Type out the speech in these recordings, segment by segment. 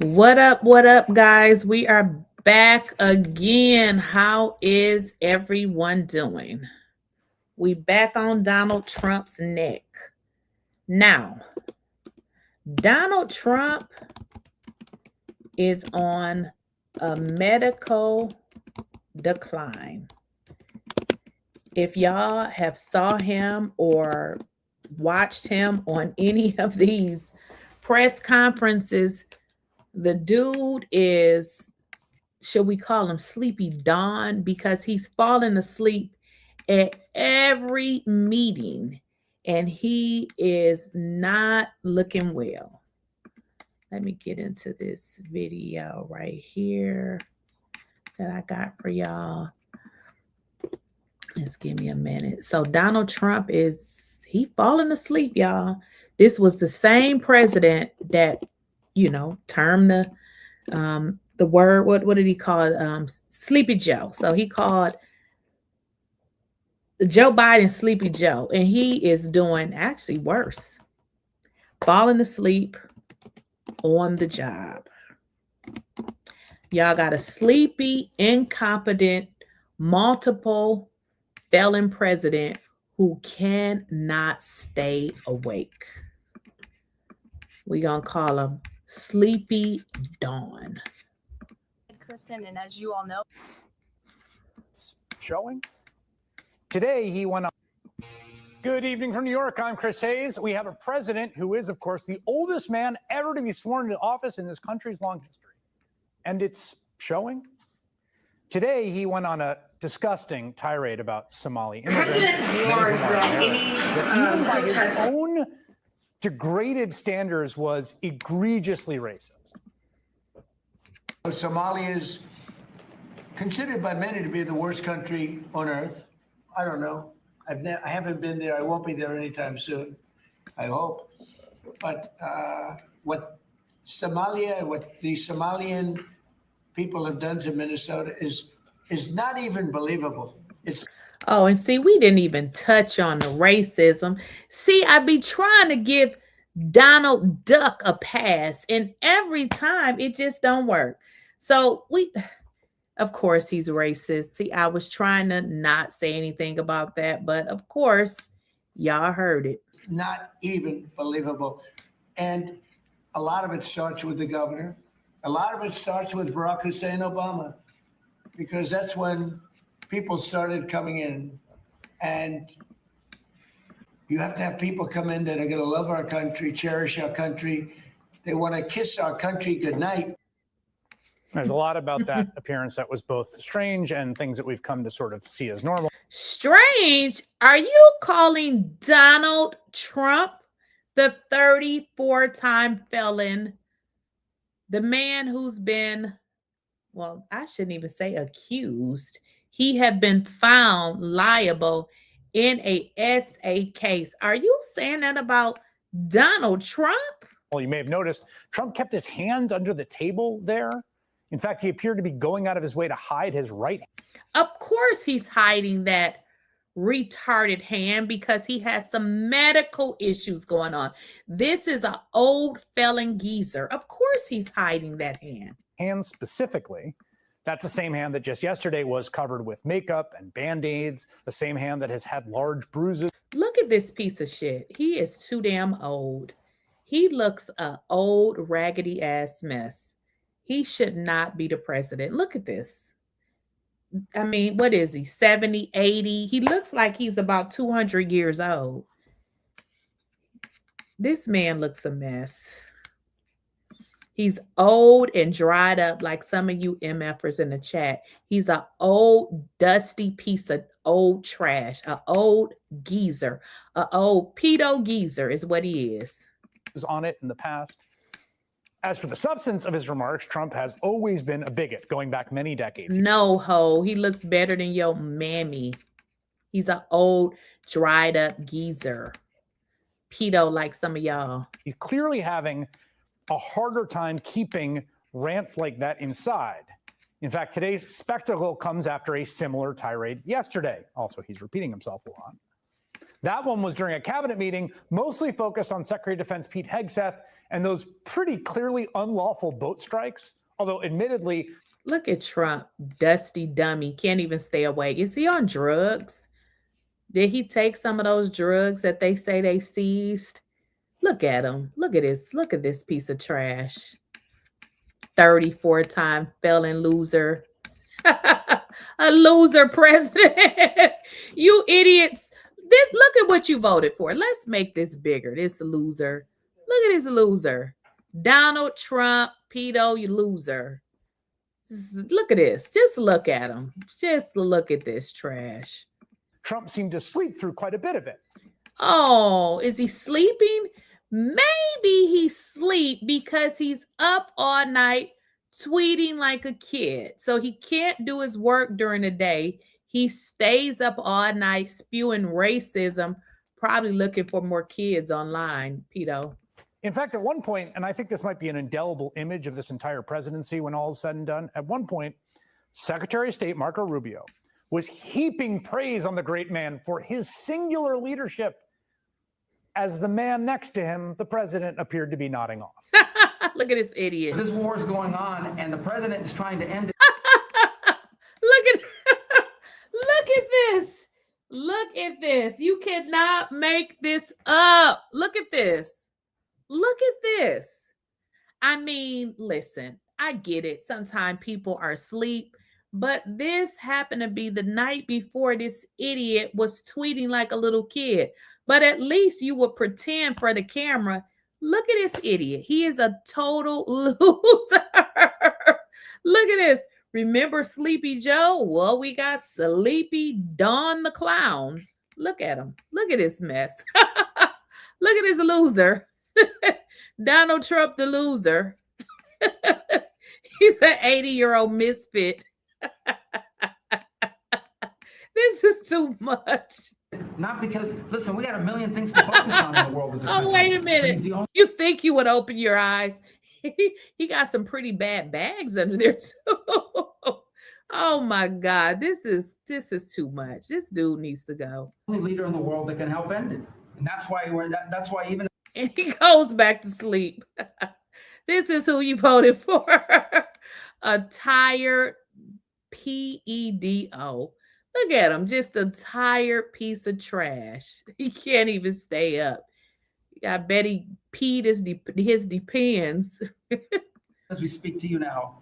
What up, guys? We are back again. How is everyone doing? We back on Donald Trump's neck. Now, Donald Trump is on a medical decline. If y'all have saw him or watched him on any of these press conferences, the dude is, should we call him Sleepy Don? Because he's falling asleep at every meeting and he is not looking well. Let me get into this video right here that I got for y'all. Just give me a minute. So Donald Trump he falling asleep, y'all. This was the same president that, termed the word, what did he call it? Sleepy Joe. So he called Joe Biden Sleepy Joe, and he is doing actually worse, falling asleep on the job. Y'all got a sleepy, incompetent, multiple felon president who cannot stay awake. We're going to call him Sleepy Dawn. Kristen, and as you all know, it's showing. Today, he went on. Good evening from New York. I'm Chris Hayes. We have a president who is, of course, the oldest man ever to be sworn into office in this country's long history. And it's showing. Today, he went on a disgusting tirade about Somali immigrants. Even by his own degraded standards, was egregiously racist. Somalia is considered by many to be the worst country on earth. I don't know. I haven't been there. I won't be there anytime soon, I hope. But what the Somalian people have done to Minnesota is not even believable. Oh, and see, we didn't even touch on the racism. See, I be trying to give Donald Duck a pass, and every time it just don't work. So of course, he's racist. See, I was trying to not say anything about that, but of course, y'all heard it. Not even believable. And a lot of it starts with the governor. A lot of it starts with Barack Hussein Obama, because that's when people started coming in. And you have to have people come in that are going to love our country, cherish our country. They want to kiss our country goodnight. There's a lot about that appearance that was both strange and things that we've come to sort of see as normal. Strange? Are you calling Donald Trump the 34-time felon, the man who's been, well, I shouldn't even say accused. He had been found liable in a SA case. Are you saying that about Donald Trump? Well, you may have noticed Trump kept his hand under the table there. In fact, he appeared to be going out of his way to hide his right hand. Of course he's hiding that retarded hand because he has some medical issues going on. This is an old felon geezer. Of course he's hiding that hand. Hand specifically. That's the same hand that just yesterday was covered with makeup and Band-Aids, the same hand that has had large bruises. Look at this piece of shit. He is too damn old. He looks an old, raggedy ass mess. He should not be the president. Look at this. I mean, what is he, 70, 80? He looks like he's about 200 years old. This man looks a mess. He's old and dried up like some of you MFers in the chat. He's an old, dusty piece of old trash, an old geezer, an old pedo geezer is what he is. On it in the past. As for the substance of his remarks, Trump has always been a bigot, going back many decades. No, ho. He looks better than your mammy. He's an old, dried up geezer. Pedo like some of y'all. He's clearly having a harder time keeping rants like that inside. In fact, today's spectacle comes after a similar tirade yesterday. Also, he's repeating himself a lot. That one was during a cabinet meeting, mostly focused on Secretary of Defense Pete Hegseth and those pretty clearly unlawful boat strikes. Although admittedly, look at Trump, dusty dummy, can't even stay awake. Is he on drugs? Did he take some of those drugs that they say they seized? Look at him. Look at this. Look at this piece of trash. 34-time felon loser. A loser president. You idiots. Look at what you voted for. Let's make this bigger. This loser. Look at this loser. Donald Trump, pedo, you loser. Look at this. Just look at him. Just look at this trash. Trump seemed to sleep through quite a bit of it. Oh, is he sleeping? Maybe he's asleep because he's up all night tweeting like a kid. So he can't do his work during the day. He stays up all night spewing racism, probably looking for more kids online, pedo. In fact, at one point, and I think this might be an indelible image of this entire presidency when all is said and done, at one point, Secretary of State Marco Rubio was heaping praise on the great man for his singular leadership. As the man next to him, the president appeared to be nodding off. Look at this idiot. This war is going on, and the president is trying to end it. Look at this. Look at this. You cannot make this up. Look at this. Look at this. I mean, listen, I get it. Sometimes people are asleep, but this happened to be the night before this idiot was tweeting like a little kid. But at least you would pretend for the camera. Look at this idiot. He is a total loser. Look at this. Remember Sleepy Joe? Well, we got Sleepy Don the Clown. Look at him. Look at this mess. Look at this loser. Donald Trump the loser. He's an 80-year-old misfit. This is too much. Not because, listen, we got a million things to focus on in the world as a country. Oh, wait a minute. You think you would open your eyes? He got some pretty bad bags under there too. Oh my God, this is too much. This dude needs to go. Only leader in the world that can help end it, and that's why even. And he goes back to sleep. This is who you voted for. A tired PEDO. Look at him, just a tired piece of trash. He can't even stay up. I bet he peed his depends. As we speak to you now,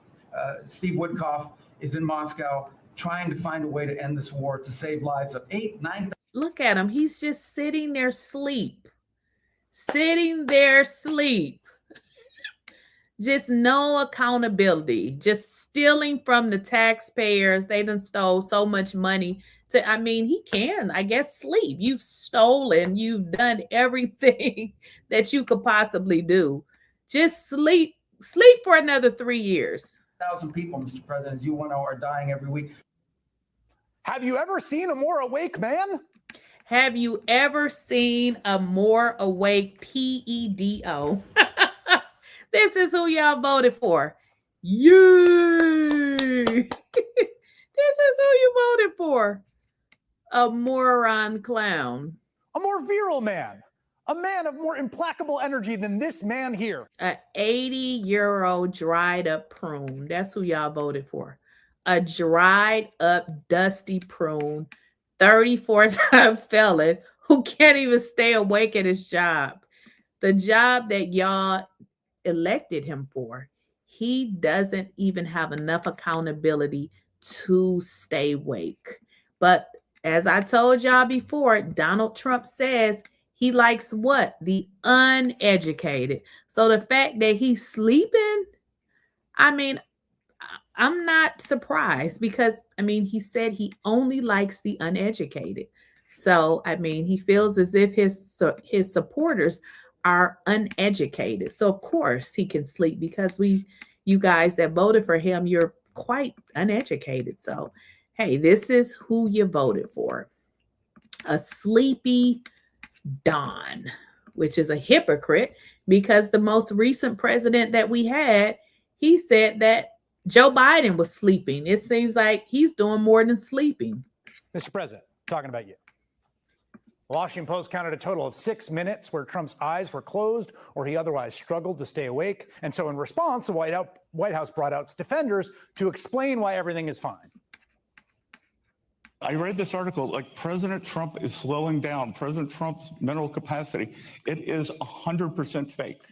Steve Woodcock is in Moscow trying to find a way to end this war, to save lives of 8,000-9,000. Look at him. He's just sitting there asleep. Sitting there asleep. Just no accountability. Just stealing from the taxpayers. They done stole so much money. He can, I guess, sleep. You've stolen. You've done everything that you could possibly do. Just sleep. Sleep for another 3 years. 1,000 people, Mr. President, as you want to know, are dying every week. Have you ever seen a more awake man? Have you ever seen a more awake PEDO? This is who y'all voted for. Yay! This is who you voted for. A moron clown. A more virile man. A man of more implacable energy than this man here. A 80-year-old dried up prune. That's who y'all voted for. A dried up, dusty prune, 34-time felon who can't even stay awake at his job. The job that y'all elected him for. He doesn't even have enough accountability to stay awake. But as I told y'all before, Donald Trump says he likes what? The uneducated. So the fact that he's sleeping, I'm not surprised because, he said he only likes the uneducated. So, he feels as if his supporters are uneducated. So, of course, he can sleep because you guys that voted for him, you're quite uneducated. So, hey, this is who you voted for. A sleepy Don, which is a hypocrite because the most recent president that we had, he said that Joe Biden was sleeping. It seems like he's doing more than sleeping. Mr. President, talking about you. The Washington Post counted a total of 6 minutes where Trump's eyes were closed or he otherwise struggled to stay awake. And so in response, the White House brought out its defenders to explain why everything is fine. I read this article, like President Trump is slowing down, President Trump's mental capacity. It is 100% fake.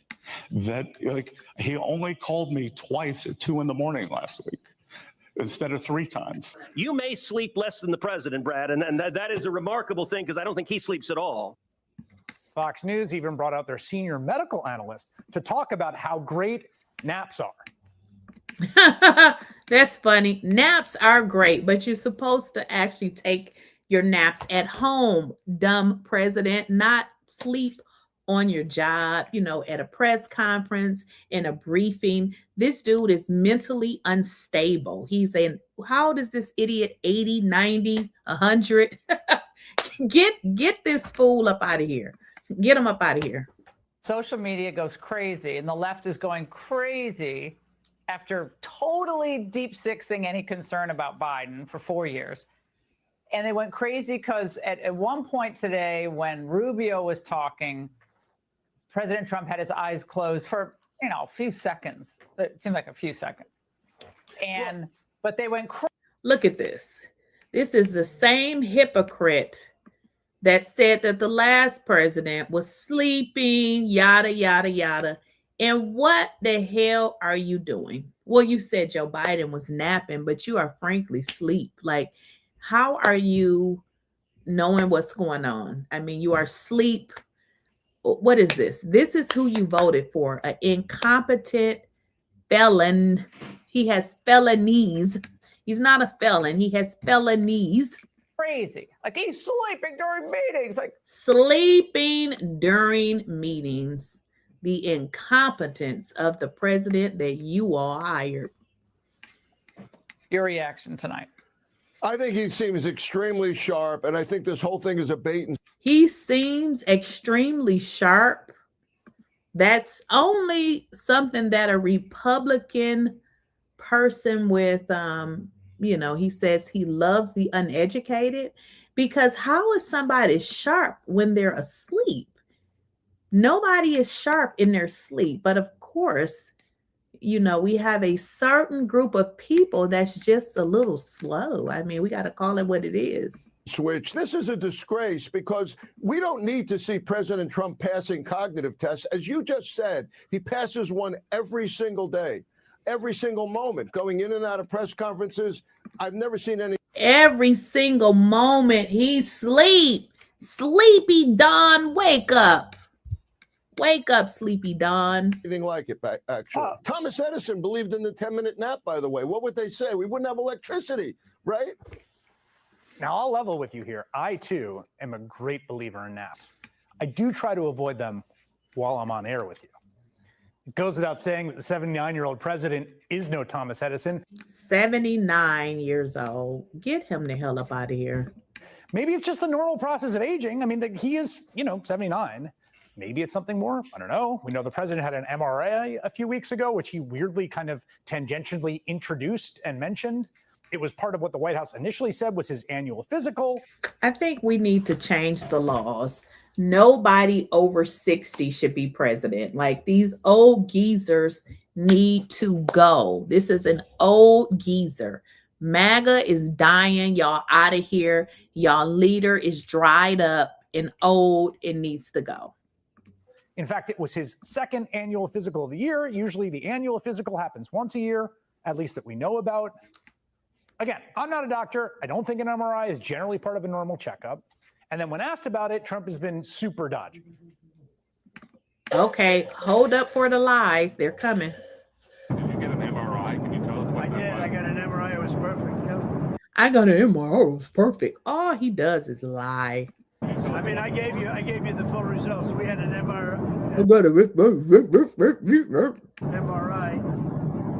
That, like, he only called me twice at 2 a.m. last week instead of 3 times. You may sleep less than the president, Brad, and that is a remarkable thing because I don't think he sleeps at all. Fox News even brought out their senior medical analyst to talk about how great naps are. That's funny. Naps are great, but you're supposed to actually take your naps at home, dumb president, not sleep on your job, at a press conference, in a briefing. This dude is mentally unstable. He's how old is this idiot? 80, 90, 100? Get this fool up out of here. Get him up out of here. Social media goes crazy, and the left is going crazy after totally deep sixing any concern about Biden for 4 years. And they went crazy because at one point today, when Rubio was talking, President Trump had his eyes closed for, a few seconds. It seemed like a few seconds. But they went crazy. Look at this. This is the same hypocrite that said that the last president was sleeping, yada, yada, yada. And what the hell are you doing? Well, you said Joe Biden was napping, but you are frankly asleep. Like, how are you knowing what's going on? I mean, you are asleep. What is this? This is who you voted for, an incompetent felon. He has felonies. He's not a felon. He has felonies. Crazy. Like, he's sleeping during meetings. Like, sleeping during meetings. The incompetence of the president that you all hired. Your reaction tonight? I think he seems extremely sharp, and I think this whole thing is a bait and he seems extremely sharp. That's only something that a Republican person with, he says he loves the uneducated, because how is somebody sharp when they're asleep? Nobody is sharp in their sleep. But of course, we have a certain group of people that's just a little slow. I mean, we got to call it what it is. switch. This is a disgrace because we don't need to see President Trump passing cognitive tests. As you just said, he passes one every single day, every single moment, going in and out of press conferences. I've never seen any. Every single moment he sleep. Sleepy Don, wake up. Wake up, Sleepy Don. Anything like it, actually. Thomas Edison believed in the 10-minute nap, by the way. What would they say? We wouldn't have electricity, right? Now, I'll level with you here. I, too, am a great believer in naps. I do try to avoid them while I'm on air with you. It goes without saying that the 79-year-old president is no Thomas Edison. 79 years old. Get him the hell up out of here. Maybe it's just the normal process of aging. I mean, he is, 79. Maybe it's something more. I don't know. We know the president had an MRI a few weeks ago, which he weirdly kind of tangentially introduced and mentioned. It was part of what the White House initially said was his annual physical. I think we need to change the laws. Nobody over 60 should be president. Like, these old geezers need to go. This is an old geezer. MAGA is dying. Y'all out of here. Y'all leader is dried up and old and needs to go. In fact, it was his second annual physical of the year. Usually the annual physical happens once a year, at least that we know about. Again, I'm not a doctor. I don't think an MRI is generally part of a normal checkup. And then when asked about it, Trump has been super dodgy. Okay, hold up for the lies. They're coming. Did you get an MRI? Can you tell us what I did. I got an MRI. It was perfect. Yeah. I got an MRI. It was perfect. All he does is lie. I mean, I gave you the full results. We had an MRI, I got a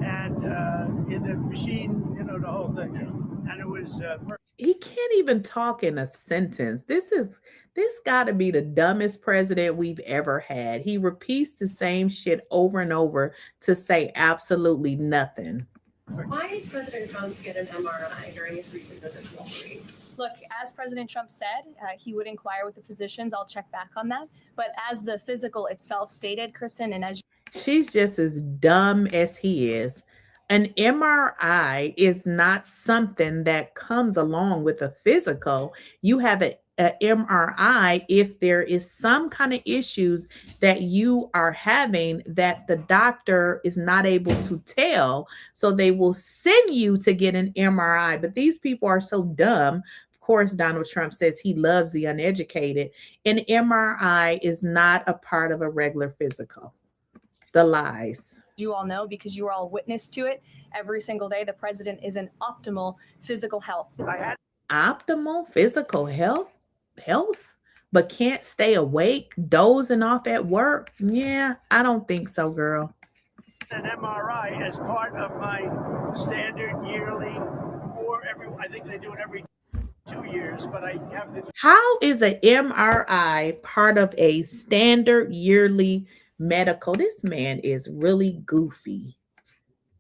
and in the machine, the whole thing, and it was. He can't even talk in a sentence. This got to be the dumbest president we've ever had. He repeats the same shit over and over to say absolutely nothing. Why did President Trump get an MRI during his recent visit to Wall Street? Look, as President Trump said, he would inquire with the physicians. I'll check back on that. But as the physical itself stated, Kristen, and as She's just as dumb as he is. An MRI is not something that comes along with a physical. You have a MRI if there is some kind of issues that you are having that the doctor is not able to tell. So they will send you to get an MRI. But these people are so dumb. Of course, Donald Trump says he loves the uneducated. An MRI is not a part of a regular physical. The lies. you all know, because you are all witness to it every single day, the president is in optimal physical health. Optimal physical health, but can't stay awake, dozing off at work. Yeah, I don't think so, girl. An MRI as part of my standard yearly, or I think they do it every 2 years, but I have this. How is an MRI part of a standard yearly medical? This man is really goofy.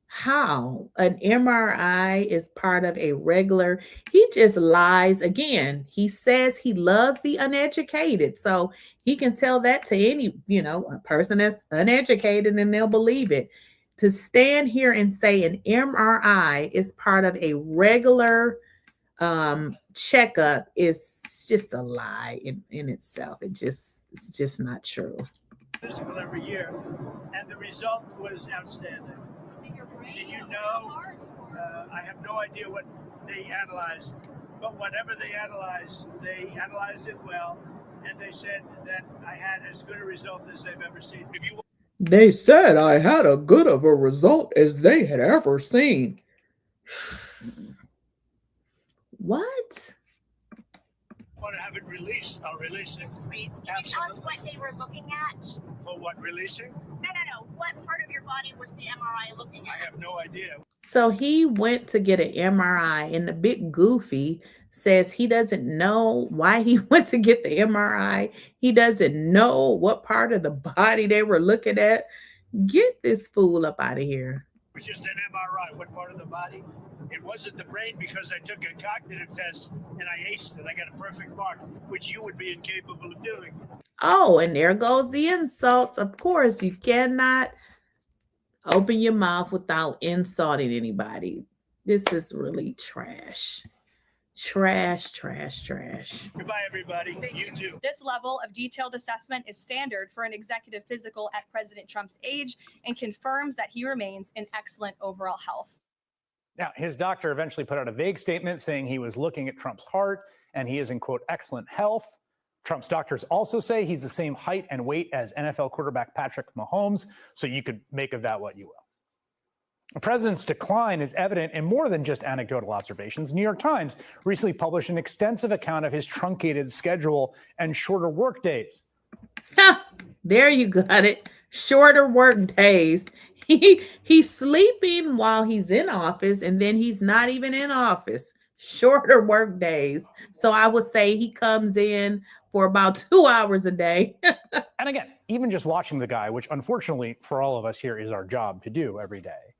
How an MRI is part of a regular, he just lies again. He says he loves the uneducated. So he can tell that to any, a person that's uneducated and they'll believe it. To stand here and say an MRI is part of a regular checkup is just a lie in itself. It's just not true. Physical every year, and the result was outstanding. Did you know? I have no idea what they analyzed, but whatever they analyzed it well, and they said that I had as good a result as they've ever seen. They said I had as good of a result as they had ever seen. What? Want to have it released? I'll release it. Please, can you tell us what they were looking at? For what, releasing? No. What part of your body was the MRI looking I at? have no idea. So he went to get an MRI, and the big goofy says he doesn't know why he went to get the MRI. He doesn't know what part of the body they were looking at. Get this fool up out of here. It was just an MRI. What part of the body? It wasn't the brain, because I took a cognitive test and I aced it. I got a perfect mark, which you would be incapable of doing. Oh, and there goes the insults. Of course, you cannot open your mouth without insulting anybody. This is really trash. Trash. Goodbye, everybody. You too. This level of detailed assessment is standard for an executive physical at President Trump's age and confirms that he remains in excellent overall health. Now, his doctor eventually put out a vague statement saying he was looking at Trump's heart and he is in, quote, excellent health. Trump's doctors also say he's the same height and weight as NFL quarterback Patrick Mahomes, so you could make of that what you will. The president's decline is evident in more than just anecdotal observations. New York Times recently published an extensive account of his truncated schedule and shorter work days. There you got it. Shorter work days. He's sleeping while he's in office, and then he's not even in office. Shorter work days. So I would say he comes in for about 2 hours a day. And again, even just watching the guy, which unfortunately for all of us here is our job to do every day,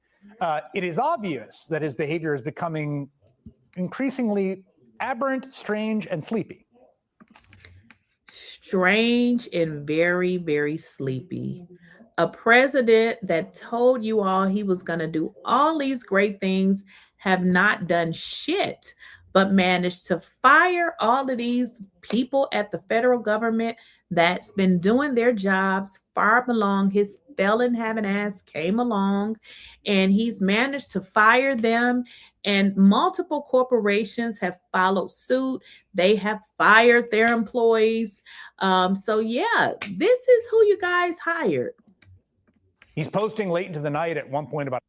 it is obvious that his behavior is becoming increasingly aberrant, strange, and sleepy. Strange and very, very sleepy. A president that told you all he was going to do all these great things have not done shit, but managed to fire all of these people at the federal government that's been doing their jobs far along. His felon having ass came along, and he's managed to fire them, and multiple corporations have followed suit. They have fired their employees. So yeah, this is who you guys hired. He's posting late into the night at one point about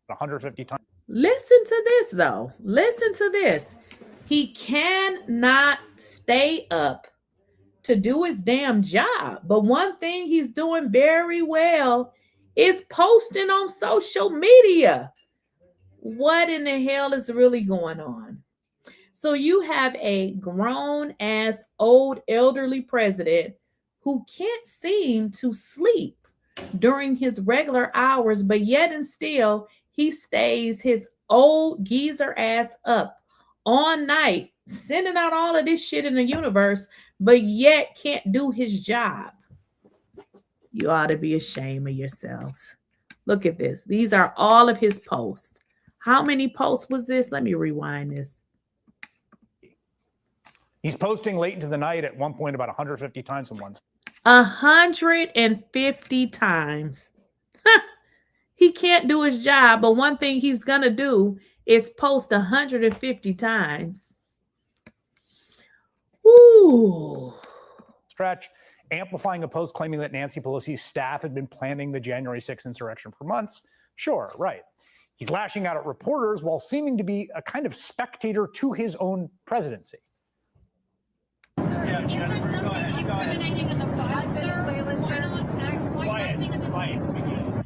150 times. Listen to this, though. Listen to this. He cannot stay up to do his damn job. But one thing he's doing very well is posting on social media. What in the hell is really going on? So you have a grown-ass, old, elderly president who can't seem to sleep during his regular hours, but yet and still he stays his old geezer ass up all night sending out all of this shit in the universe, but yet can't do his job. You ought to be ashamed of yourselves. Look at this. These are all of his posts. How many posts was this? Let me rewind this. He's posting late into the night at one point about 150 times in one. 150 times. He can't do his job, but one thing he's going to do is post 150 times. Ooh. Stretch, amplifying a post claiming that Nancy Pelosi's staff had been planning the January 6th insurrection for months. Sure, right. He's lashing out at reporters while seeming to be a kind of spectator to his own presidency. Yeah,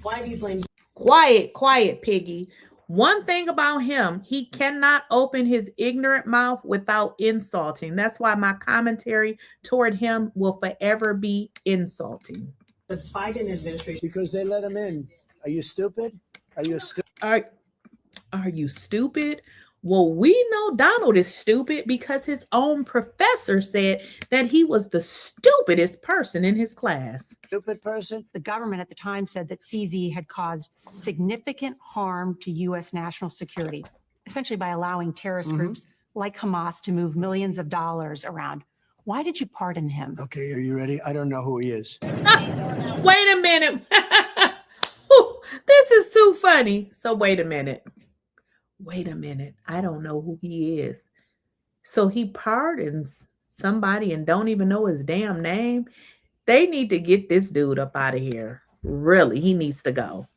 Why do you blame? Quiet, Piggy. One thing about him, he cannot open his ignorant mouth without insulting. That's why my commentary toward him will forever be insulting. The Biden administration. Because they let him in. Are you stupid? Are you stupid? Are you stupid? Well, we know Donald is stupid because his own professor said that he was the stupidest person in his class. Stupid person? The government at the time said that CZ had caused significant harm to U.S. national security, essentially by allowing terrorist groups like Hamas to move millions of dollars around. Why did you pardon him? Okay, are you ready? I don't know who he is. Wait a minute. This is too funny. So wait a minute. I don't know who he is. So he pardons somebody and don't even know his damn name. They need to get this dude up out of here. Really, he needs to go.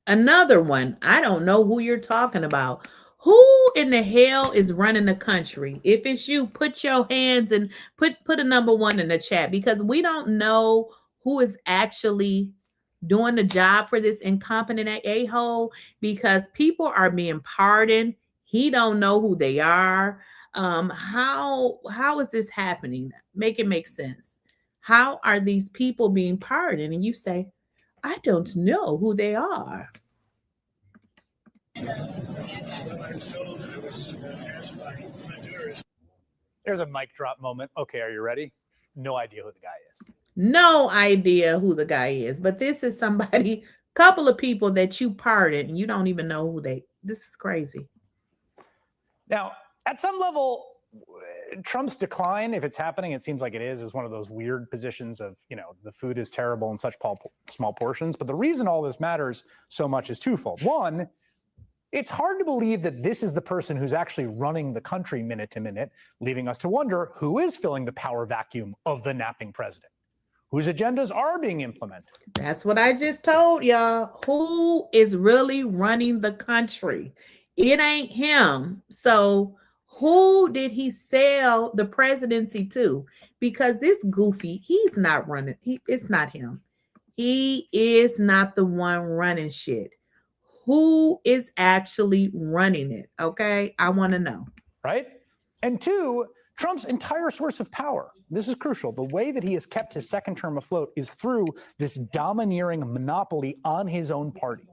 Another one. I don't know who you're talking about. Who in the hell is running the country? If it's you, put your hands and put a number 1 in the chat, because we don't know who is actually doing the job for this incompetent a-hole, because people are being pardoned. He don't know who they are. How is this happening? Make it make sense. How are these people being pardoned? And you say, I don't know who they are. There's a mic drop moment. Okay, are you ready? No idea who the guy is. No idea who the guy is, but this is somebody, couple of people that you pardoned and you don't even know who this is crazy. Now, at some level, Trump's decline, if it's happening, it seems like it is one of those weird positions of, the food is terrible in such small portions. But the reason all this matters so much is twofold. One, it's hard to believe that this is the person who's actually running the country minute to minute, leaving us to wonder who is filling the power vacuum of the napping president, whose agendas are being implemented. That's what I just told y'all. Who is really running the country? It ain't him. So who did he sell the presidency to? Because this goofy, he's not running. It's not him. He is not the one running shit. Who is actually running it? Okay, I want to know. Right? And two, Trump's entire source of power. This is crucial. The way that he has kept his second term afloat is through this domineering monopoly on his own party.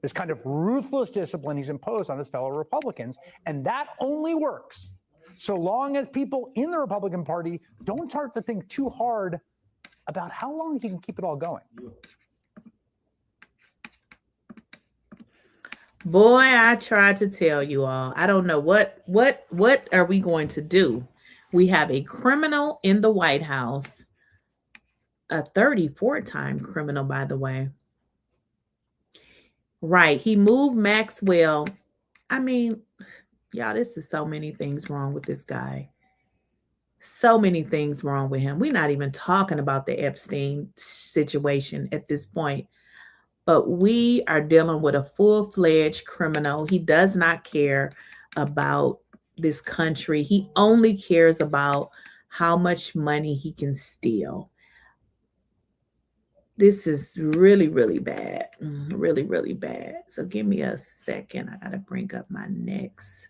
This kind of ruthless discipline he's imposed on his fellow Republicans. And that only works so long as people in the Republican Party don't start to think too hard about how long he can keep it all going. Boy, I tried to tell you all. I don't know what are we going to do? We have a criminal in the White House, a 34-time criminal, by the way. Right. He moved Maxwell. I mean, y'all, this is so many things wrong with this guy. So many things wrong with him. We're not even talking about the Epstein situation at this point. But we are dealing with a full-fledged criminal. He does not care about this country. He only cares about how much money he can steal. This is really, really bad. Really, really bad. So give me a second. I got to bring up my next.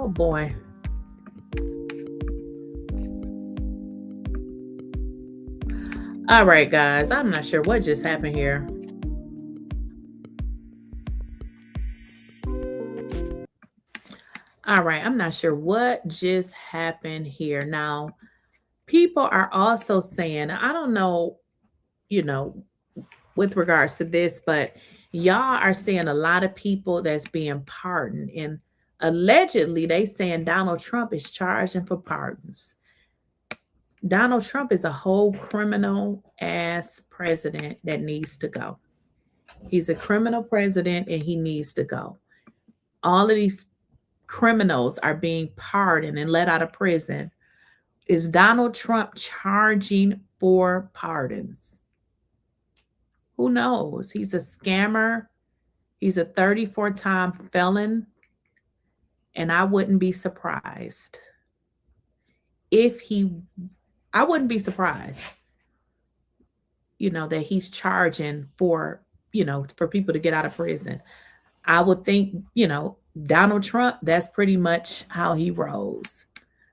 Oh boy. All right, guys. I'm not sure what just happened here. All right. I'm not sure what just happened here. Now, people are also saying, I don't know, with regards to this, but y'all are seeing a lot of people that's being pardoned. And allegedly, they saying Donald Trump is charging for pardons. Donald Trump is a whole criminal ass president that needs to go. He's a criminal president and he needs to go. All of these criminals are being pardoned and let out of prison. Is Donald Trump charging for pardons? Who knows? He's a scammer. He's a 34-time felon. And I wouldn't be surprised I wouldn't be surprised, that he's charging for, for people to get out of prison. I would think, Donald Trump, that's pretty much how he rolls.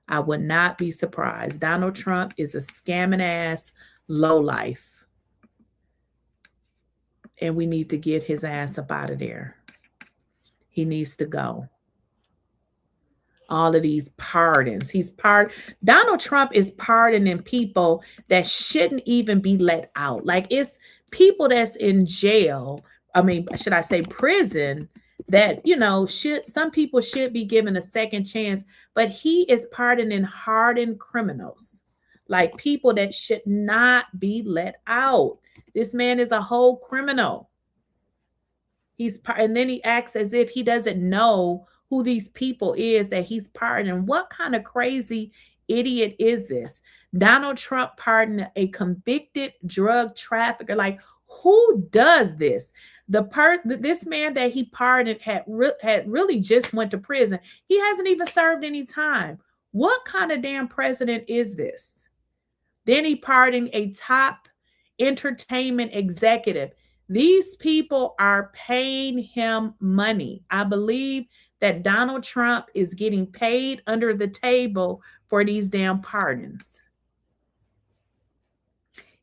I would not be surprised. Donald Trump is a scamming ass lowlife. And we need to get his ass up out of there. He needs to go. All of these pardons. Donald Trump is pardoning people that shouldn't even be let out. Like, it's people that's in jail. I mean, should I say prison, that, some people should be given a second chance, but he is pardoning hardened criminals, like people that should not be let out. This man is a whole criminal. And then he acts as if he doesn't know who these people is that he's pardoning. What kind of crazy idiot is this? Donald Trump pardoned a convicted drug trafficker. Like, who does this? This man that he pardoned had really just went to prison. He hasn't even served any time. What kind of damn president is this? Then he pardoned a top entertainment executive. These people are paying him money. I believe that Donald Trump is getting paid under the table for these damn pardons.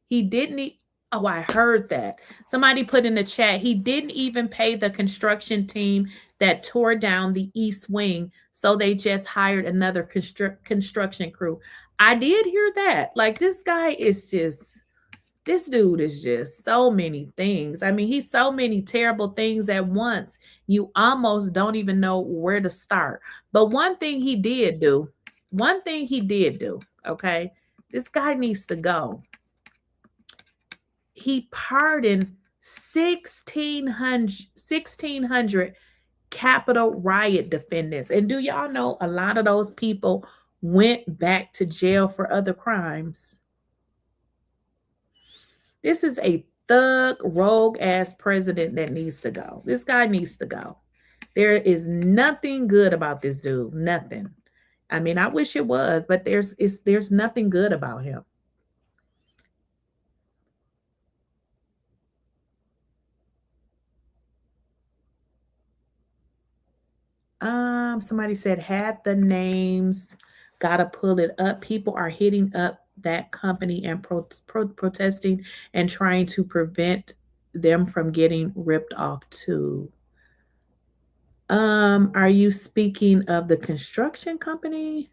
He didn't. Oh, I heard that. Somebody put in the chat, he didn't even pay the construction team that tore down the East Wing, so they just hired another construction crew. I did hear that. Like, this dude is just so many things. I mean, he's so many terrible things at once. You almost don't even know where to start. But one thing he did do, okay? This guy needs to go. He pardoned 1,600 Capitol riot defendants. And do y'all know a lot of those people went back to jail for other crimes? This is a thug, rogue-ass president that needs to go. This guy needs to go. There is nothing good about this dude. Nothing. I mean, I wish it was, but there's nothing good about him. Somebody said, had the names, gotta pull it up. People are hitting up that company and protesting and trying to prevent them from getting ripped off too. Are you speaking of the construction company?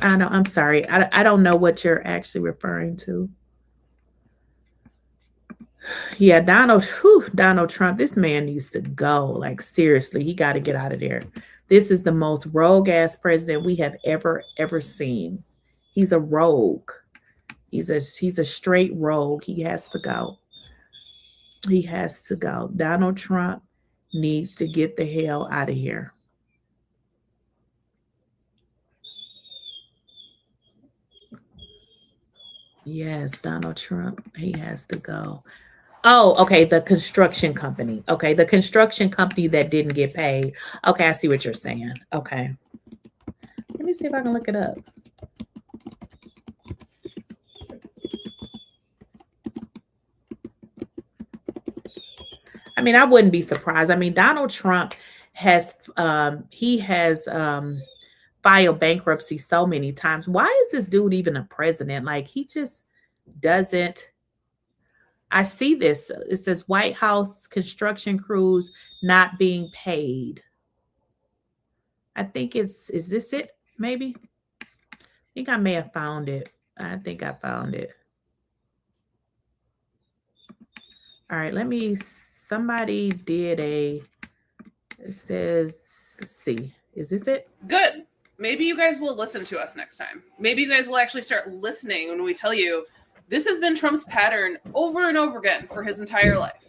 I know, I'm sorry. I don't know what you're actually referring to. Yeah, Donald Trump, this man needs to go. Like, seriously, he got to get out of there. This is the most rogue-ass president we have ever seen. He's a rogue. He's a straight rogue. He has to go. He has to go. Donald Trump needs to get the hell out of here. Yes, Donald Trump, he has to go. Oh, okay, the construction company. Okay, the construction company that didn't get paid. Okay, I see what you're saying. Okay. Let me see if I can look it up. I mean, I wouldn't be surprised. I mean, Donald Trump has filed bankruptcy so many times. Why is this dude even a president? Like, he just doesn't. I see this. It says White House construction crews not being paid. I think is this it? Maybe. I think I may have found it. I think I found it. All right, somebody did it says, let's see. Is this it? Good. Maybe you guys will listen to us next time. Maybe you guys will actually start listening when we tell you this has been Trump's pattern over and over again for his entire life.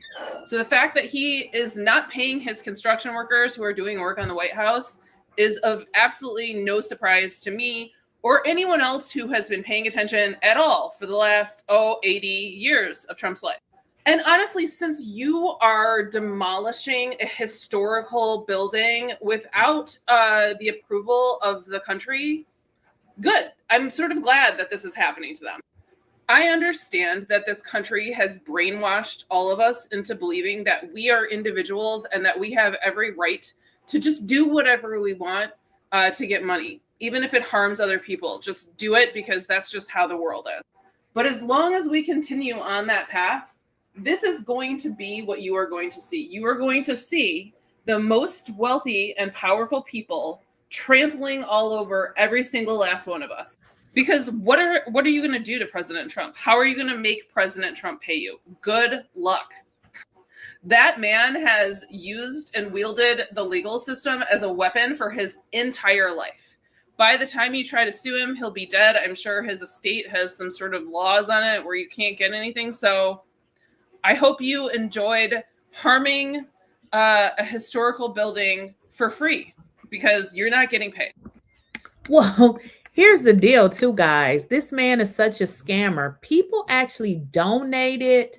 So the fact that he is not paying his construction workers who are doing work on the White House is of absolutely no surprise to me or anyone else who has been paying attention at all for the last 80 years of Trump's life. And honestly, since you are demolishing a historical building without the approval of the country, good. I'm sort of glad that this is happening to them. I understand that this country has brainwashed all of us into believing that we are individuals and that we have every right to just do whatever we want to get money, even if it harms other people. Just do it because that's just how the world is. But as long as we continue on that path, this is going to be what you are going to see. You are going to see the most wealthy and powerful people trampling all over every single last one of us. Because what are you going to do to President Trump? How are you going to make President Trump pay you? Good luck. That man has used and wielded the legal system as a weapon for his entire life. By the time you try to sue him, he'll be dead. I'm sure his estate has some sort of laws on it where you can't get anything. So I hope you enjoyed harming a historical building for free because you're not getting paid. Well, here's the deal too, guys. This man is such a scammer. People actually donated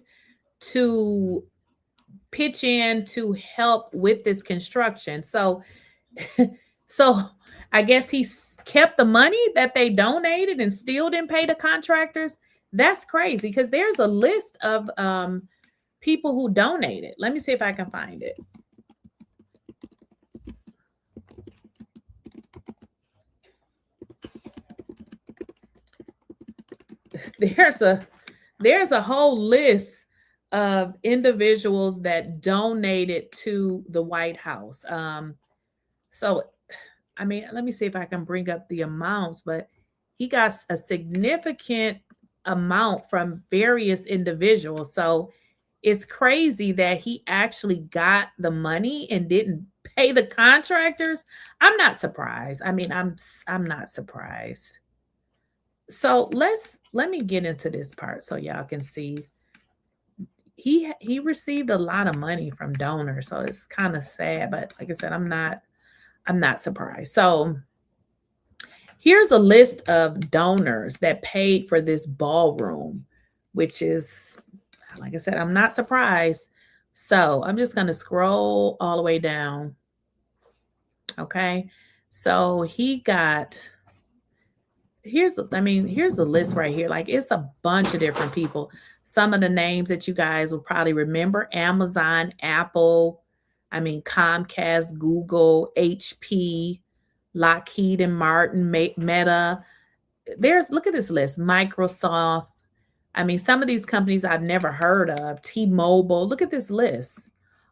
to pitch in to help with this construction. So I guess he kept the money that they donated and still didn't pay the contractors. That's crazy because there's a list of people who donated. Let me see if I can find it. There's a whole list of individuals that donated to the White House. So, I mean, let me see if I can bring up the amounts, but he got a significant amount from various individuals. So it's crazy that he actually got the money and didn't pay the contractors. I'm not surprised. I mean, I'm not surprised. So let me get into this part so y'all can see. He received a lot of money from donors, so it's kind of sad. But like I said, I'm not surprised. So here's a list of donors that paid for this ballroom, which is, like I said, I'm not surprised. So I'm just gonna scroll all the way down. Okay, so he got. Here's the list right here. Like, it's a bunch of different people. Some of the names that you guys will probably remember: Amazon, Apple, Comcast, Google, HP, Lockheed and Martin, Meta. Look at this list: Microsoft. Some of these companies I've never heard of. T-Mobile. Look at this list.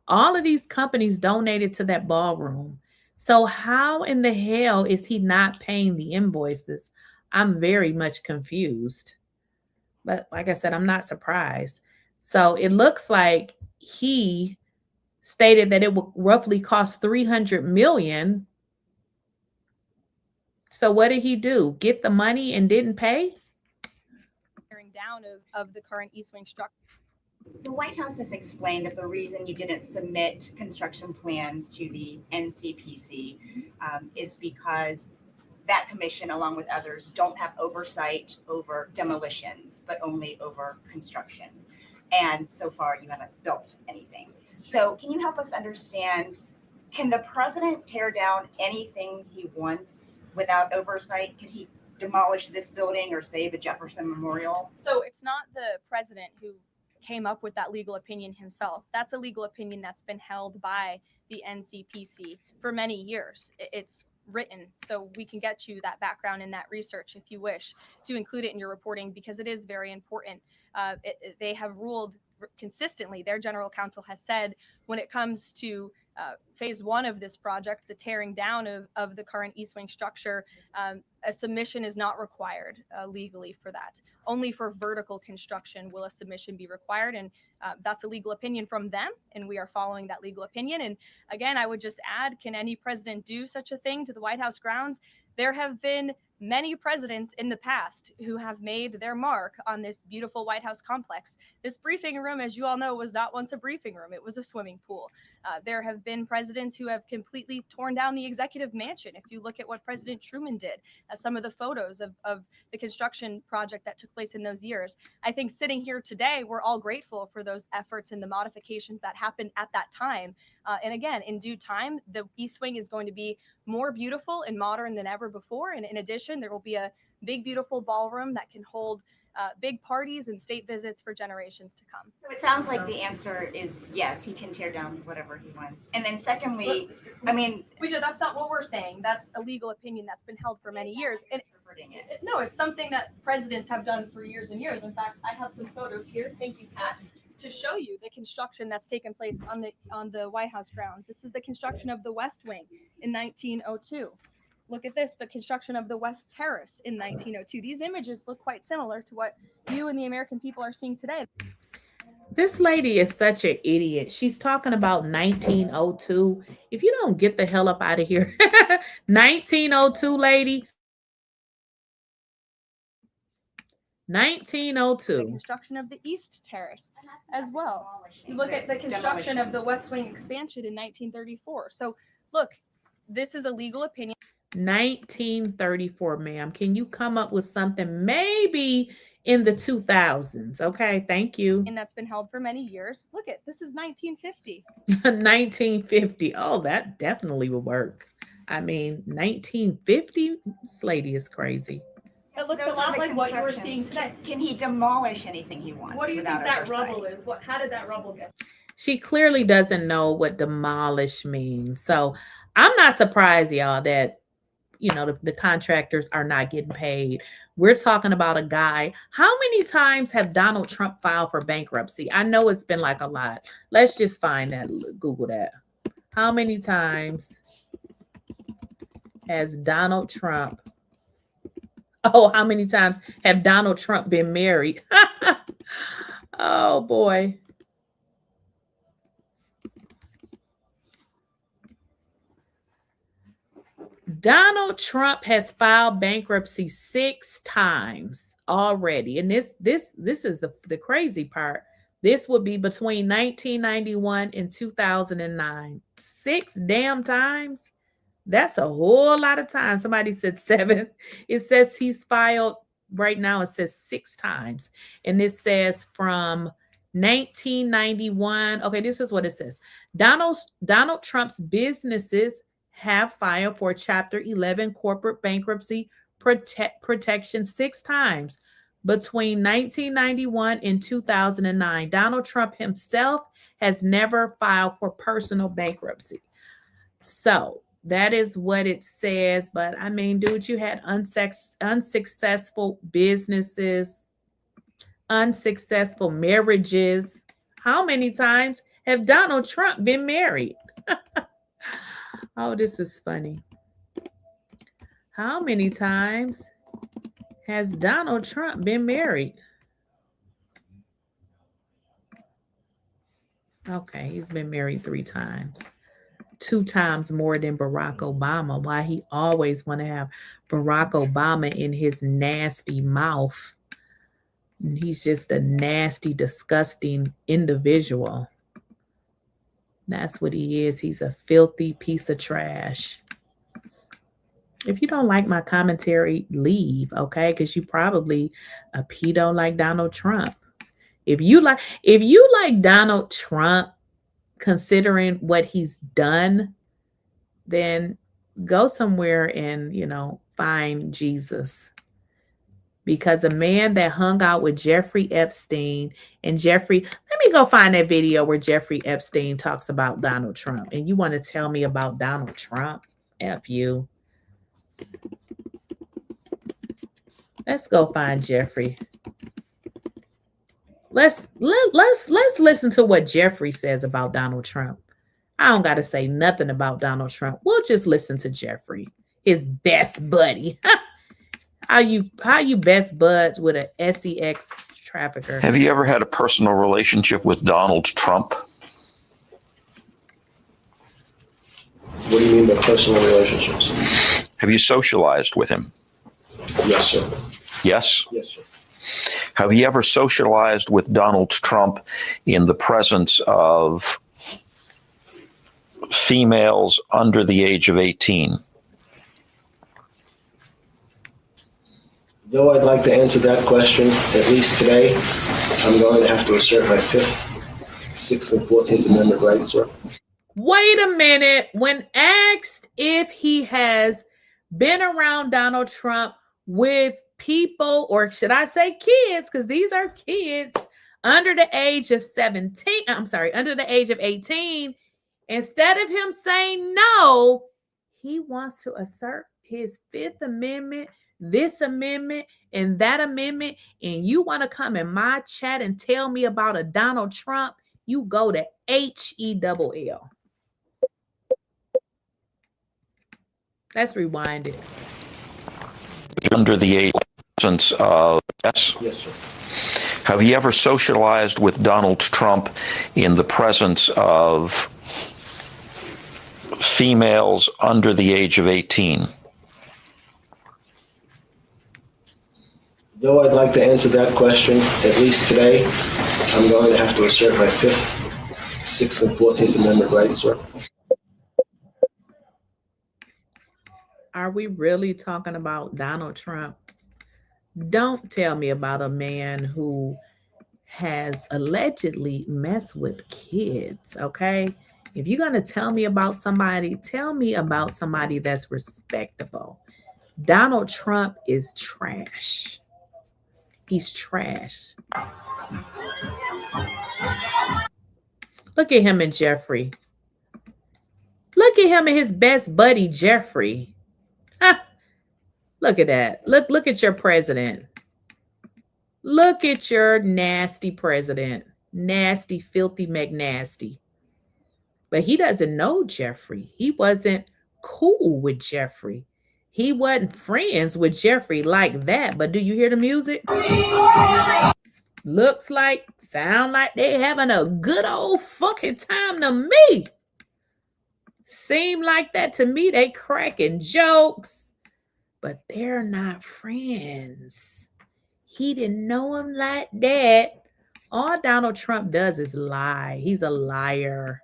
All of these companies donated to that ballroom. So how in the hell is he not paying the invoices? I'm very much confused. But like I said, I'm not surprised. So it looks like he stated that it would roughly cost $300 million. So what did he do? Get the money and didn't pay? Down of the current East Wing structure. The White House has explained that the reason you didn't submit construction plans to the NCPC is because that commission, along with others, don't have oversight over demolitions, but only over construction. And so far, you haven't built anything. So can you help us understand, can the president tear down anything he wants without oversight? Can he demolish this building or say the Jefferson Memorial? So it's not the president who came up with that legal opinion himself. That's a legal opinion that's been held by the NCPC. for many years. It's written, so we can get you that background and that research if you wish to include it in your reporting, because it is very important. They have ruled consistently. Their general counsel has said when it comes to phase one of this project, the tearing down of the current East Wing structure, a submission is not required legally for that. Only for vertical construction will a submission be required, and that's a legal opinion from them, and we are following that legal opinion. And again, I would just add, can any president do such a thing to the White House grounds? There have been many presidents in the past who have made their mark on this beautiful White House complex. This briefing room, as you all know, was not once a briefing room. It was a swimming pool. There have been presidents who have completely torn down the executive mansion. If you look at what President Truman did, some of the photos of the construction project that took place in those years, I think sitting here today, we're all grateful for those efforts and the modifications that happened at that time. And again, in due time, the East Wing is going to be more beautiful and modern than ever before. And in addition, there will be a big, beautiful ballroom that can hold big parties and state visits for generations to come. So it sounds like the answer is yes, he can tear down whatever he wants. And then secondly, I mean, that's not what we're saying. That's a legal opinion that's been held for many years. And no, it's something that presidents have done for years and years. In fact, I have some photos here. Thank you, Pat, to show you the construction that's taken place on the White House grounds. This is the construction of the West Wing in 1902. Look at this, the construction of the West Terrace in 1902. These images look quite similar to what you and the American people are seeing today. This lady is such an idiot. She's talking about 1902. If you don't get the hell up out of here. 1902, lady. 1902. The construction of the East Terrace as well. You look at the construction of the West Wing expansion in 1934. So look, this is a legal opinion. 1934, ma'am. Can you come up with something maybe in the 2000s? Okay, thank you. And that's been held for many years. Look at this is 1950. 1950. Oh, that definitely would work. I mean, 1950. This lady is crazy. It looks a lot like what you were seeing today. Can he demolish anything he wants? What do you think that rubble is? How did that rubble get? She clearly doesn't know what demolish means. So I'm not surprised, y'all, that the contractors are not getting paid. We're talking about a guy. How many times have Donald Trump filed for bankruptcy? I know it's been like a lot. Let's just find that. Google that. How many times has Donald Trump? Oh, how many times have Donald Trump been married? Oh, boy. Donald Trump has filed bankruptcy 6 times already. And this is the crazy part. This would be between 1991 and 2009. 6 damn times. That's a whole lot of time. Somebody said 7. It says he's filed right now. It says 6 times. And this says from 1991. Okay, this is what it says. Donald Trump's businesses have filed for Chapter 11 corporate bankruptcy protection 6 times between 1991 and 2009. Donald Trump himself has never filed for personal bankruptcy. So that is what it says. But I mean, dude, you had unsuccessful businesses, unsuccessful marriages. How many times have Donald Trump been married? Oh, this is funny. How many times has Donald Trump been married? Okay, he's been married 3 times. 2 times more than Barack Obama. Why he always want to have Barack Obama in his nasty mouth. And he's just a nasty, disgusting individual. That's what he is. He's a filthy piece of trash. If you don't like my commentary, leave, okay? Because you probably don't like Donald Trump. If you like Donald Trump, considering what he's done, then go somewhere and find Jesus. because a man that hung out with Jeffrey Epstein, and Jeffrey, let me go find that video where Jeffrey Epstein talks about Donald Trump. And you want to tell me about Donald Trump? F you. Let's go find Jeffrey. Let's listen to what Jeffrey says about Donald Trump. I don't got to say nothing about Donald Trump. We'll just listen to Jeffrey, his best buddy. How you best buds with a sex trafficker? Have you ever had a personal relationship with Donald Trump? What do you mean by personal relationships? Have you socialized with him? Yes, sir. Yes? Yes, sir. Have you ever socialized with Donald Trump in the presence of females under the age of 18? Though I'd like to answer that question, at least today, I'm going to have to assert my 5th, 6th, and 14th Amendment rights, sir. Wait a minute. When asked if he has been around Donald Trump with people, or should I say kids, because these are kids under the age of 17, I'm sorry, under the age of 18, instead of him saying no, he wants to assert his 5th Amendment, this amendment, and that amendment, and you want to come in my chat and tell me about a Donald Trump, you go to HELL. Let's rewind it. Under the age of, yes? Yes, sir. Have you ever socialized with Donald Trump in the presence of females under the age of 18? Though I'd like to answer that question, at least today, I'm going to have to assert my 5th, 6th, and 14th Amendment rights, sir. Are we really talking about Donald Trump? Don't tell me about a man who has allegedly messed with kids, okay? If you're going to tell me about somebody, tell me about somebody that's respectable. Donald Trump is trash. He's trash. Look at him and Jeffrey. Look at him and his best buddy, Jeffrey. Look at that. Look at your president. Look at your nasty president. Nasty, filthy McNasty. But he doesn't know Jeffrey. He wasn't cool with Jeffrey. He wasn't friends with Jeffrey like that. But do you hear the music? Looks like, sound like they having a good old fucking time to me. Seem like that to me. They cracking jokes, but they're not friends. He didn't know him like that. All Donald Trump does is lie. He's a liar.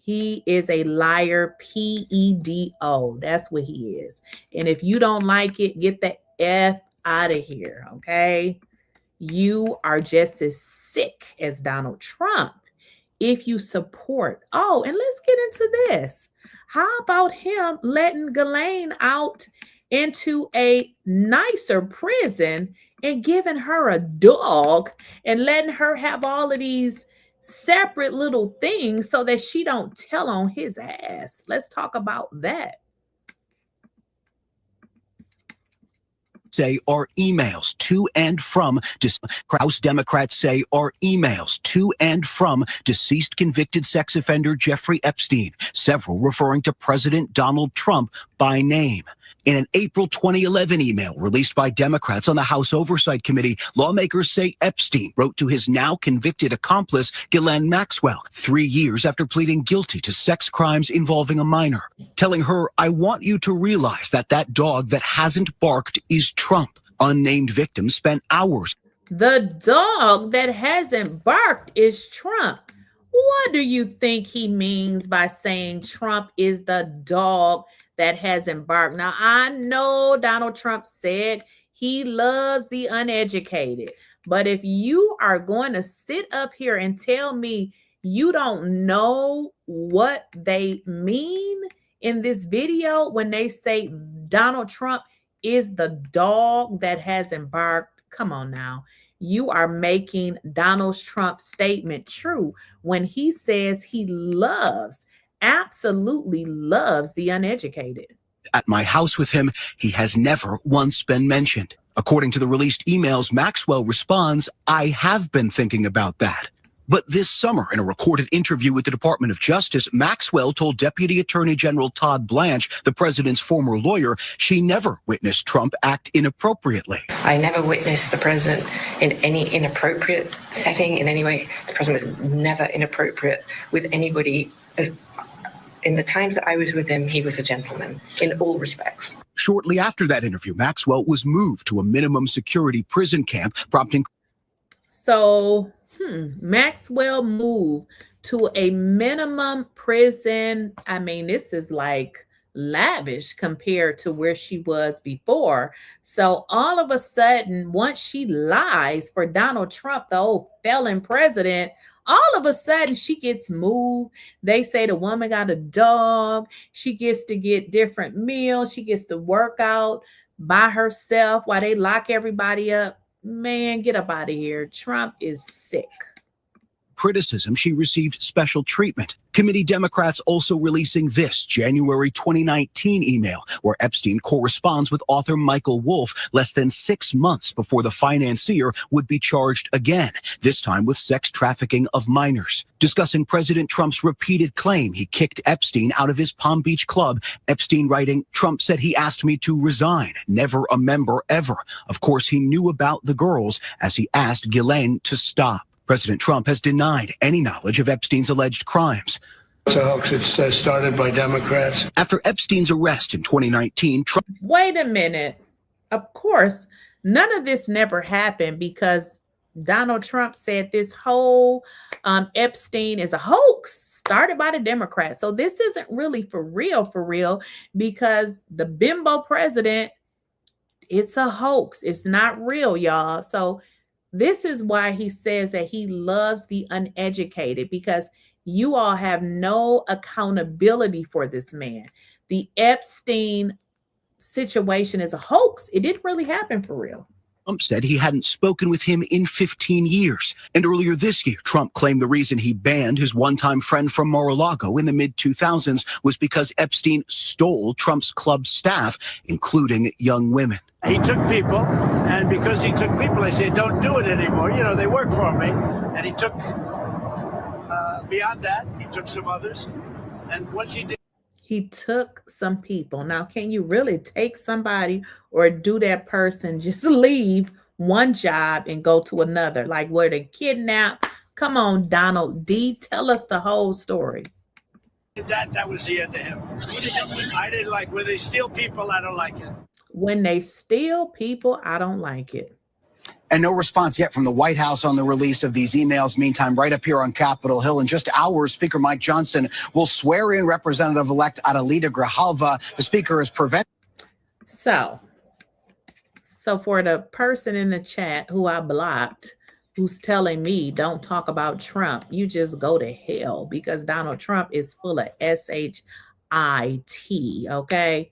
He is a liar, PEDO. That's what he is. And if you don't like it, get the F out of here, okay? You are just as sick as Donald Trump if you support. Oh, and let's get into this. How about him letting Ghislaine out into a nicer prison and giving her a dog and letting her have all of these separate little things so that she don't tell on his ass? Let's talk about that. Say are emails to and from House Democrats say are emails to and from deceased convicted sex offender Jeffrey Epstein, several referring to President Donald Trump by name. In an April 2011 email released by Democrats on the House Oversight Committee, lawmakers say Epstein wrote to his now convicted accomplice, Ghislaine Maxwell, 3 years after pleading guilty to sex crimes involving a minor, telling her, "I want you to realize that that dog that hasn't barked is Trump." Unnamed victims spent hours. The dog that hasn't barked is Trump. What do you think he means by saying Trump is the dog that hasn't barked? Now, I know Donald Trump said he loves the uneducated, but if you are going to sit up here and tell me you don't know what they mean in this video when they say Donald Trump is the dog that has embarked. Come on now. You are making Donald Trump's statement true when he says he loves, absolutely loves the uneducated. At my house with him, he has never once been mentioned. According to the released emails, Maxwell responds, I have been thinking about that. But this summer, in a recorded interview with the Department of Justice, Maxwell told Deputy Attorney General Todd Blanche, the president's former lawyer, she never witnessed Trump act inappropriately. I never witnessed the president in any inappropriate setting in any way. The president was never inappropriate with anybody. In the times that I was with him, he was a gentleman in all respects. Shortly after that interview, Maxwell was moved to a minimum security prison camp, prompting. So, Maxwell moved to a minimum prison. I mean, this is like lavish compared to where she was before. So all of a sudden, once she lies for Donald Trump, the old felon president, all of a sudden she gets moved. They say the woman got a dog. She gets to get different meals. She gets to work out by herself while they lock everybody up. Man, get up out of here. Trump is sick. Criticism, she received special treatment. Committee Democrats also releasing this January 2019 email where Epstein corresponds with author Michael Wolff less than 6 months before the financier would be charged again, this time with sex trafficking of minors. Discussing President Trump's repeated claim he kicked Epstein out of his Palm Beach club, Epstein writing, Trump said he asked me to resign, never a member ever. Of course, he knew about the girls as he asked Ghislaine to stop. President Trump has denied any knowledge of Epstein's alleged crimes. It's a hoax. It's started by Democrats. After Epstein's arrest in 2019, Trump... Wait a minute. Of course, none of this never happened because Donald Trump said this whole Epstein is a hoax started by the Democrats. So this isn't really for real, because the bimbo president, it's a hoax. It's not real, y'all. So this is why he says that he loves the uneducated, because you all have no accountability for this man. The Epstein situation is a hoax. It didn't really happen for real. Trump said he hadn't spoken with him in 15 years. And earlier this year, Trump claimed the reason he banned his one-time friend from Mar-a-Lago in the mid-2000s was because Epstein stole Trump's club staff, including young women. He took people, and because he took people, I said, don't do it anymore. You know, they work for me. And he took, beyond that, he took some others. And once he did. He took some people. Now, can you really take somebody or do that person just leave one job and go to another? Like where they kidnap? Come on, Donald D. Tell us the whole story. That was the end of him. I didn't like when they steal people. I don't like it. When they steal people, I don't like it. And no response yet from the White House on the release of these emails. Meantime, right up here on Capitol Hill, in just hours, Speaker Mike Johnson will swear in Representative-elect Adelita Grijalva. The speaker is preventing. So for the person in the chat who I blocked, who's telling me don't talk about Trump, you just go to hell, because Donald Trump is full of SHIT, okay?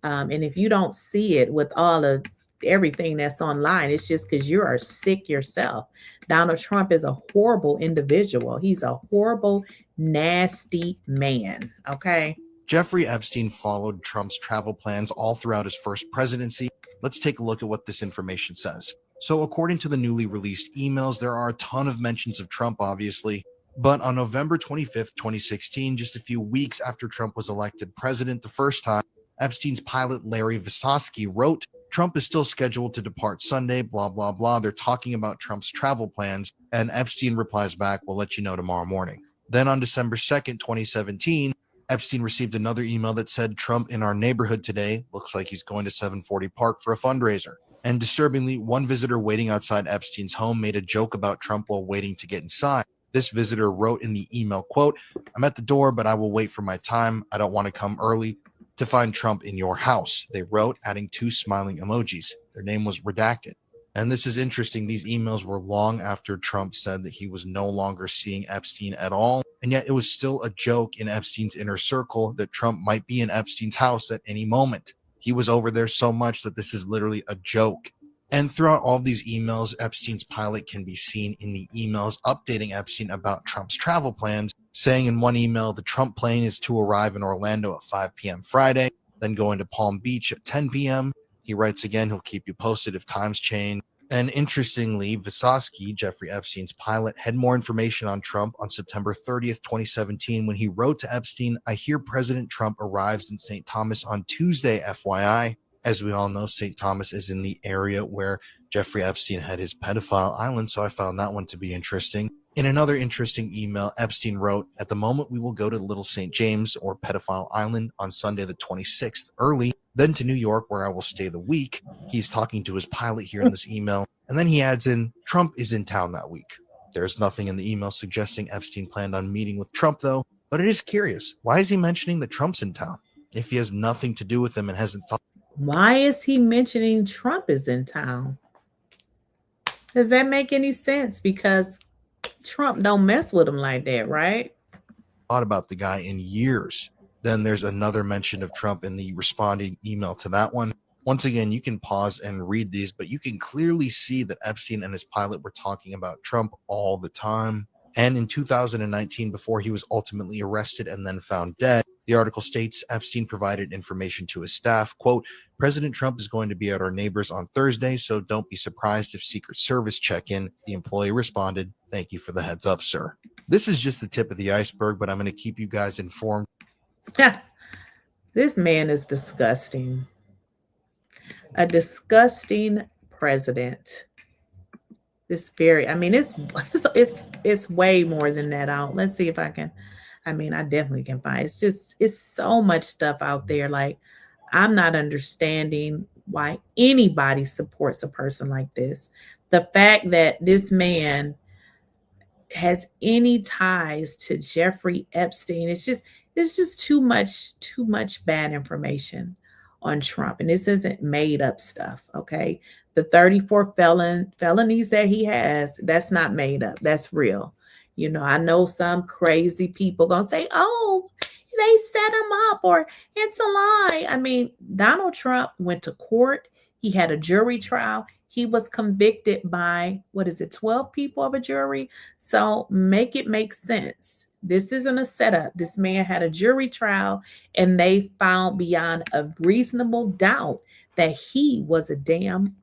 And if you don't see it with all of everything that's online, it's just because you are sick yourself. Donald Trump is a horrible individual. He's a horrible, nasty man, okay? Jeffrey Epstein followed Trump's travel plans all throughout his first presidency. Let's take a look at what this information says. So according to the newly released emails, there are a ton of mentions of Trump, obviously. But on November 25th, 2016, just a few weeks after Trump was elected president the first time, Epstein's pilot Larry Visosky wrote, Trump is still scheduled to depart Sunday, blah, blah, blah. They're talking about Trump's travel plans. And Epstein replies back, we'll let you know tomorrow morning. Then on December 2nd, 2017, Epstein received another email that said, Trump in our neighborhood today. Looks like he's going to 740 Park for a fundraiser. And disturbingly, one visitor waiting outside Epstein's home made a joke about Trump while waiting to get inside. This visitor wrote in the email, quote, I'm at the door, but I will wait for my time. I don't want to come early to find Trump in your house. They wrote, adding 2 smiling emojis. Their name was redacted. And this is interesting. These emails were long after Trump said that he was no longer seeing Epstein at all. And yet it was still a joke in Epstein's inner circle that Trump might be in Epstein's house at any moment. He was over there so much that this is literally a joke. And throughout all these emails, Epstein's pilot can be seen in the emails updating Epstein about Trump's travel plans, saying in one email, the Trump plane is to arrive in Orlando at 5 p.m. Friday, then going to Palm Beach at 10 p.m. He writes again, he'll keep you posted if times change. And interestingly, Vysotsky, Jeffrey Epstein's pilot, had more information on Trump on September 30th, 2017, when he wrote to Epstein, I hear President Trump arrives in St. Thomas on Tuesday, FYI. As we all know, St. Thomas is in the area where Jeffrey Epstein had his pedophile island, so I found that one to be interesting. In another interesting email, Epstein wrote, at the moment we will go to Little St. James or Pedophile Island on Sunday the 26th early, then to New York where I will stay the week. He's talking to his pilot here in this email, and then he adds in, Trump is in town that week. There's nothing in the email suggesting Epstein planned on meeting with Trump though, but it is curious. Why is he mentioning that Trump's in town if he has nothing to do with him and hasn't thought? Why is he mentioning Trump is in town? Does that make any sense? Because Trump don't mess with him like that, right? Thought about the guy in years. Then there's another mention of Trump in the responding email to that one. Once again, you can pause and read these, but you can clearly see that Epstein and his pilot were talking about Trump all the time. And in 2019, before he was ultimately arrested and then found dead, the article states Epstein provided information to his staff, quote, President Trump is going to be at our neighbors on Thursday, so don't be surprised if Secret Service check in. The employee responded, thank you for the heads up, sir. This is just the tip of the iceberg, but I'm going to keep you guys informed. This man is disgusting. A disgusting president. It's way more than that out. Let's see if I can. I definitely can find. It's so much stuff out there. Like, I'm not understanding why anybody supports a person like this. The fact that this man has any ties to Jeffrey Epstein, it's just too much bad information on Trump. And this isn't made up stuff, okay? The 34 felonies that he has, that's not made up. That's real. I know some crazy people gonna say, oh, they set him up or it's a lie. Donald Trump went to court. He had a jury trial. He was convicted by, 12 people of a jury? So make it make sense. This isn't a setup. This man had a jury trial and they found beyond a reasonable doubt that he was a damn